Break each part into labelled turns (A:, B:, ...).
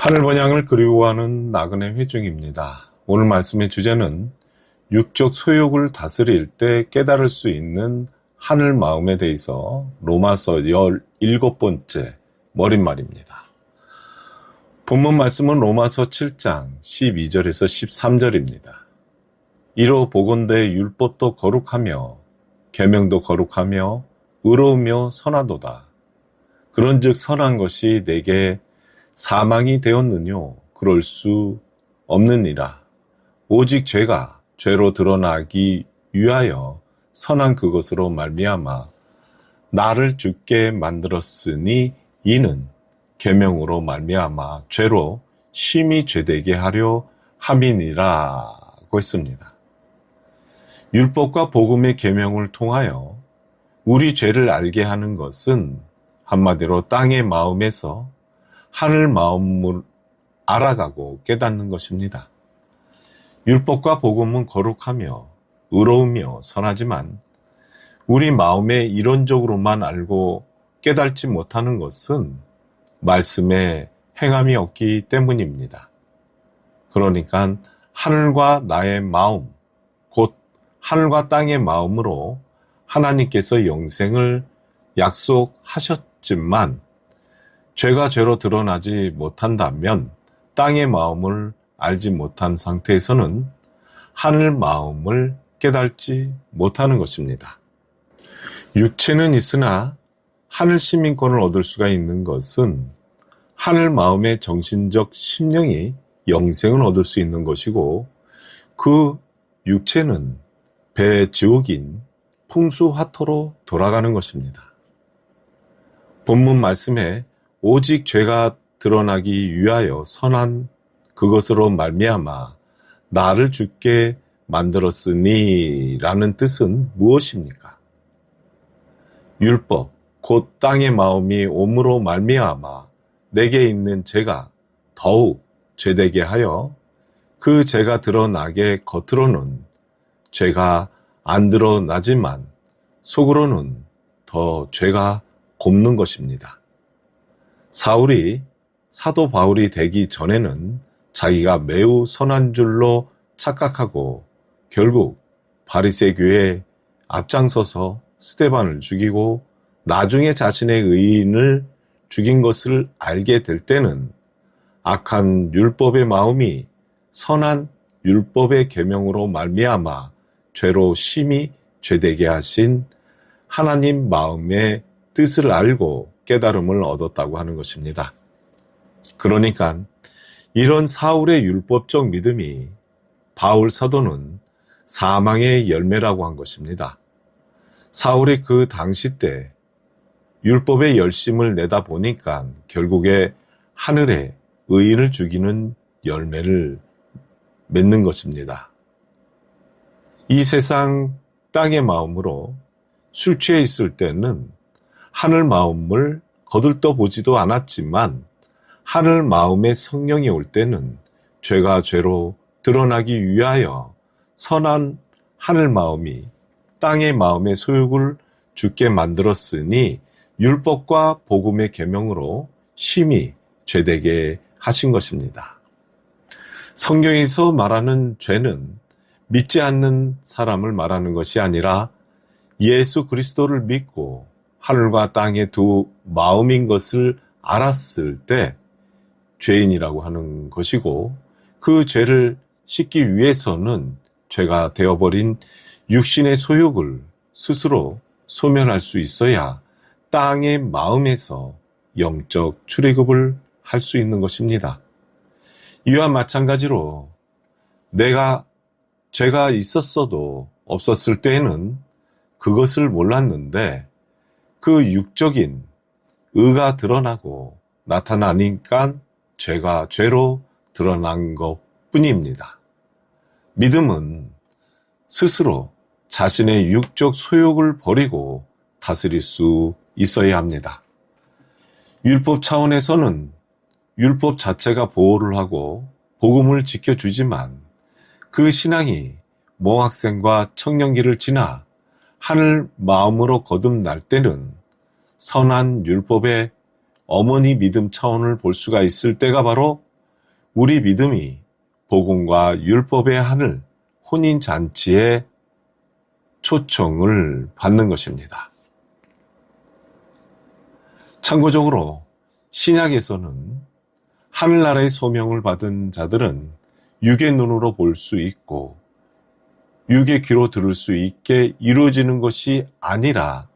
A: 하늘 번향을 그리워하는 나그네 회중입니다. 오늘 말씀의 주제는 육적 소욕을 다스릴 때 깨달을 수 있는 하늘 마음에 대해서 로마서 17번째 머릿말입니다. 본문 말씀은 로마서 7장 12절에서 13절입니다. 이로 보건대 율법도 거룩하며 계명도 거룩하며 의로우며 선하도다. 그런즉 선한 것이 내게 사망이 되었느뇨 그럴 수 없느니라. 오직 죄가 죄로 드러나기 위하여 선한 그것으로 말미암아 나를 죽게 만들었으니 이는 계명으로 말미암아 죄로 심히 죄되게 하려 함이니라고 했습니다. 율법과 복음의 계명을 통하여 우리 죄를 알게 하는 것은 한마디로 땅의 마음에서 하늘 마음을 알아가고 깨닫는 것입니다. 율법과 복음은 거룩하며 의로우며 선하지만 우리 마음에 이론적으로만 알고 깨닫지 못하는 것은 말씀에 행함이 없기 때문입니다. 그러니까 하늘과 나의 마음, 곧 하늘과 땅의 마음으로 하나님께서 영생을 약속하셨지만 죄가 죄로 드러나지 못한다면 땅의 마음을 알지 못한 상태에서는 하늘 마음을 깨닫지 못하는 것입니다. 육체는 있으나 하늘 시민권을 얻을 수가 있는 것은 하늘 마음의 정신적 심령이 영생을 얻을 수 있는 것이고 그 육체는 배 지옥인 풍수화토로 돌아가는 것입니다. 본문 말씀에 오직 죄가 드러나기 위하여 선한 그것으로 말미암아 나를 죽게 만들었으니 라는 뜻은 무엇입니까? 율법, 곧 땅의 마음이 옴으로 말미암아 내게 있는 죄가 더욱 죄되게 하여 그 죄가 드러나게 겉으로는 죄가 안 드러나지만 속으로는 더 죄가 곱는 것입니다. 사울이 사도 바울이 되기 전에는 자기가 매우 선한 줄로 착각하고 결국 바리새교에 앞장서서 스데반을 죽이고 나중에 자신의 의인을 죽인 것을 알게 될 때는 악한 율법의 마음이 선한 율법의 계명으로 말미암아 죄로 심히 죄되게 하신 하나님 마음의 뜻을 알고 깨달음을 얻었다고 하는 것입니다. 그러니까 이런 사울의 율법적 믿음이 바울 사도는 사망의 열매라고 한 것입니다. 사울이 그 당시 때 율법의 열심을 내다 보니까 결국에 하늘에 의인을 죽이는 열매를 맺는 것입니다. 이 세상 땅의 마음으로 술 취해 있을 때는 하늘 마음을 거들떠 보지도 않았지만 하늘 마음의 성령이 올 때는 죄가 죄로 드러나기 위하여 선한 하늘 마음이 땅의 마음의 소욕을 죽게 만들었으니 율법과 복음의 계명으로 심히 죄되게 하신 것입니다. 성경에서 말하는 죄는 믿지 않는 사람을 말하는 것이 아니라 예수 그리스도를 믿고 하늘과 땅의 두 마음인 것을 알았을 때 죄인이라고 하는 것이고 그 죄를 씻기 위해서는 죄가 되어버린 육신의 소욕을 스스로 소멸할 수 있어야 땅의 마음에서 영적 출애굽을 할 수 있는 것입니다. 이와 마찬가지로 내가 죄가 있었어도 없었을 때에는 그것을 몰랐는데 그 육적인 의가 드러나고 나타나니까 죄가 죄로 드러난 것 뿐입니다. 믿음은 스스로 자신의 육적 소욕을 버리고 다스릴 수 있어야 합니다. 율법 차원에서는 율법 자체가 보호를 하고 복음을 지켜주지만 그 신앙이 모학생과 청년기를 지나 하늘 마음으로 거듭날 때는 선한 율법의 어머니 믿음 차원을 볼 수가 있을 때가 바로 우리 믿음이 복음과 율법의 하늘 혼인잔치에 초청을 받는 것입니다. 참고적으로 신약에서는 하늘나라의 소명을 받은 자들은 육의 눈으로 볼 수 있고 육의 귀로 들을 수 있게 이루어지는 것이 아니라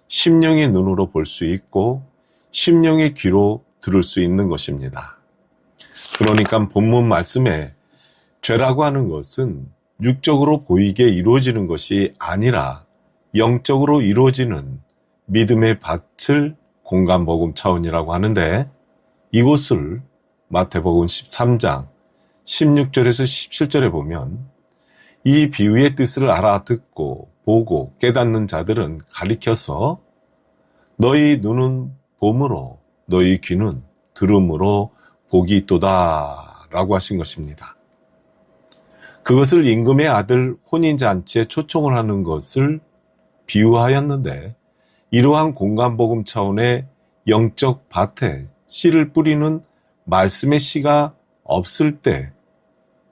A: 심령의 눈으로 볼 수 있고 심령의 귀로 들을 수 있는 것입니다. 그러니까 본문 말씀에 죄라고 하는 것은 육적으로 보이게 이루어지는 것이 아니라 영적으로 이루어지는 믿음의 밭을 공간복음 차원이라고 하는데, 이곳을 마태복음 13장 16절에서 17절에 보면 이 비유의 뜻을 알아듣고 보고 깨닫는 자들은 가리켜서 너희 눈은 봄으로 너희 귀는 들음으로 복이 있도다 라고 하신 것입니다. 그것을 임금의 아들 혼인잔치에 초청을 하는 것을 비유하였는데, 이러한 공간복음 차원의 영적 밭에 씨를 뿌리는 말씀의 씨가 없을 때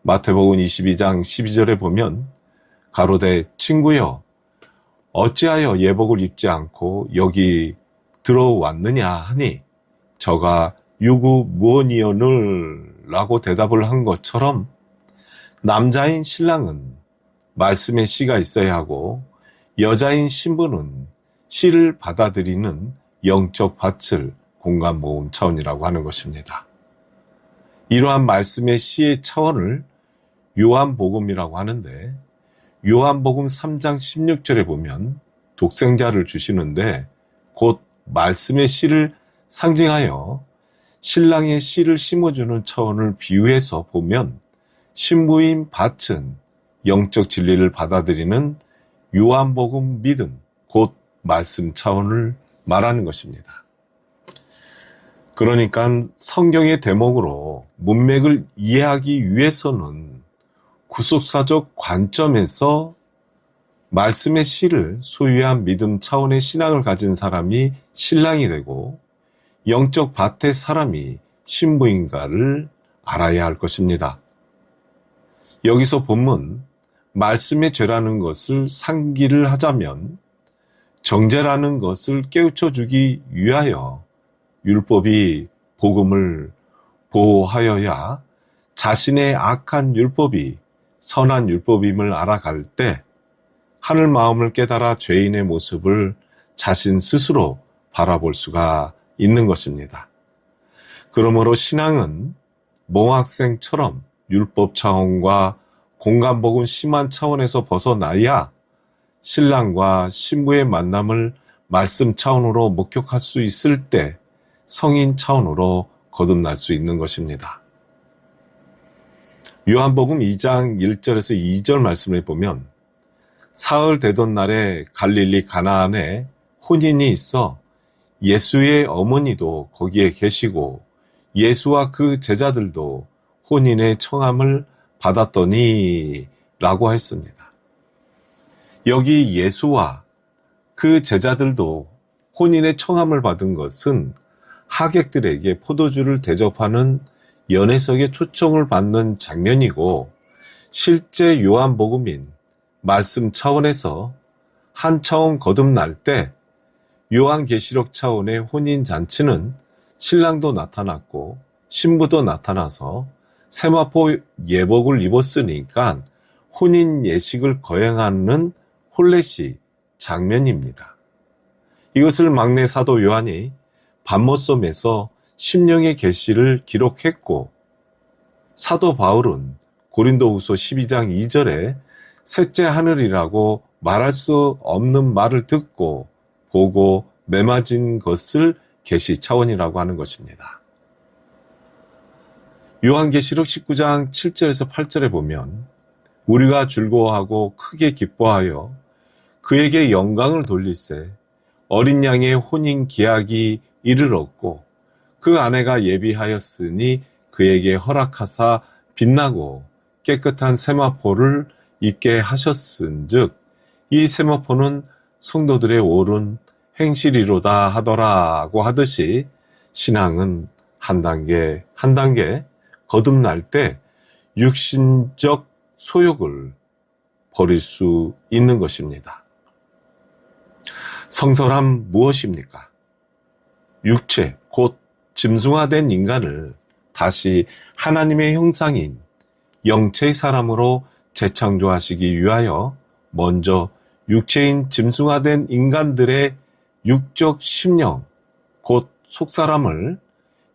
A: 마태복음 22장 12절에 보면 가로되 친구여 어찌하여 예복을 입지 않고 여기 들어왔느냐 하니 저가 유구무언이오늘 라고 대답을 한 것처럼 남자인 신랑은 말씀의 씨가 있어야 하고 여자인 신부는 씨를 받아들이는 영적 밭을 공간복음 차원이라고 하는 것입니다. 이러한 말씀의 씨의 차원을 요한복음이라고 하는데, 요한복음 3장 16절에 보면 독생자를 주시는데 곧 말씀의 씨를 상징하여 신랑의 씨를 심어주는 차원을 비유해서 보면 신부인 밭은 영적 진리를 받아들이는 요한복음 믿음, 곧 말씀 차원을 말하는 것입니다. 그러니까 성경의 대목으로 문맥을 이해하기 위해서는 구속사적 관점에서 말씀의 씨를 소유한 믿음 차원의 신앙을 가진 사람이 신랑이 되고 영적 밭의 사람이 신부인가를 알아야 할 것입니다. 여기서 본문 말씀의 죄라는 것을 상기를 하자면 정죄라는 것을 깨우쳐 주기 위하여 율법이 복음을 보호하여야 자신의 악한 율법이 선한 율법임을 알아갈 때 하늘 마음을 깨달아 죄인의 모습을 자신 스스로 바라볼 수가 있는 것입니다. 그러므로 신앙은 몽학생처럼 율법 차원과 공간복음 심한 차원에서 벗어나야 신랑과 신부의 만남을 말씀 차원으로 목격할 수 있을 때 성인 차원으로 거듭날 수 있는 것입니다. 요한복음 2장 1절에서 2절 말씀을 보면 사흘 되던 날에 갈릴리 가나안에 혼인이 있어 예수의 어머니도 거기에 계시고 예수와 그 제자들도 혼인의 청함을 받았더니 라고 했습니다. 여기 예수와 그 제자들도 혼인의 청함을 받은 것은 하객들에게 포도주를 대접하는 연회석의 초청을 받는 장면이고, 실제 요한복음인 말씀 차원에서 한 차원 거듭날 때 요한계시록 차원의 혼인잔치는 신랑도 나타났고 신부도 나타나서 세마포 예복을 입었으니까 혼인 예식을 거행하는 홀레시 장면입니다. 이것을 막내 사도 요한이 밤모섬에서 심령의 계시를 기록했고, 사도 바울은 고린도후서 12장 2절에 셋째 하늘이라고 말할 수 없는 말을 듣고 보고 매맞은 것을 계시 차원이라고 하는 것입니다. 요한계시록 19장 7절에서 8절에 보면 우리가 즐거워하고 크게 기뻐하여 그에게 영광을 돌리세 어린 양의 혼인 기약이 이르렀고 그 아내가 예비하였으니 그에게 허락하사 빛나고 깨끗한 세마포를 입게 하셨은즉 이 세마포는 성도들의 옳은 행실이로다 하더라고 하듯이 신앙은 한 단계 한 단계 거듭날 때 육신적 소욕을 버릴 수 있는 것입니다. 성설함 무엇입니까? 육체, 곧 짐승화된 인간을 다시 하나님의 형상인 영체의 사람으로 재창조하시기 위하여 먼저 육체인 짐승화된 인간들의 육적 심령, 곧 속사람을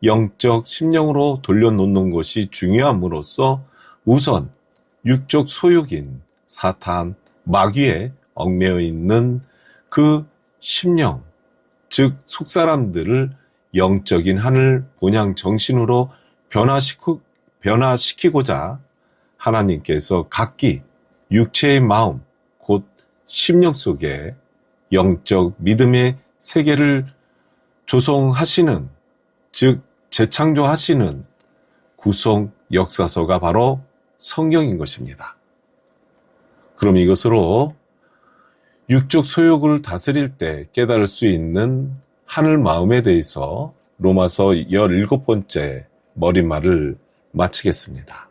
A: 영적 심령으로 돌려놓는 것이 중요함으로써 우선 육적 소욕인 사탄, 마귀에 얽매여 있는 그 심령, 즉 속사람들을 영적인 하늘 본향 정신으로 변화시키고자 하나님께서 각기 육체의 마음, 곧 심령 속에 영적 믿음의 세계를 조성하시는, 즉 재창조하시는 구속 역사서가 바로 성경인 것입니다. 그럼 이것으로 육적 소욕을 다스릴 때 깨달을 수 있는 하늘 마음에 대해서 로마서 17번째 머릿말을 마치겠습니다.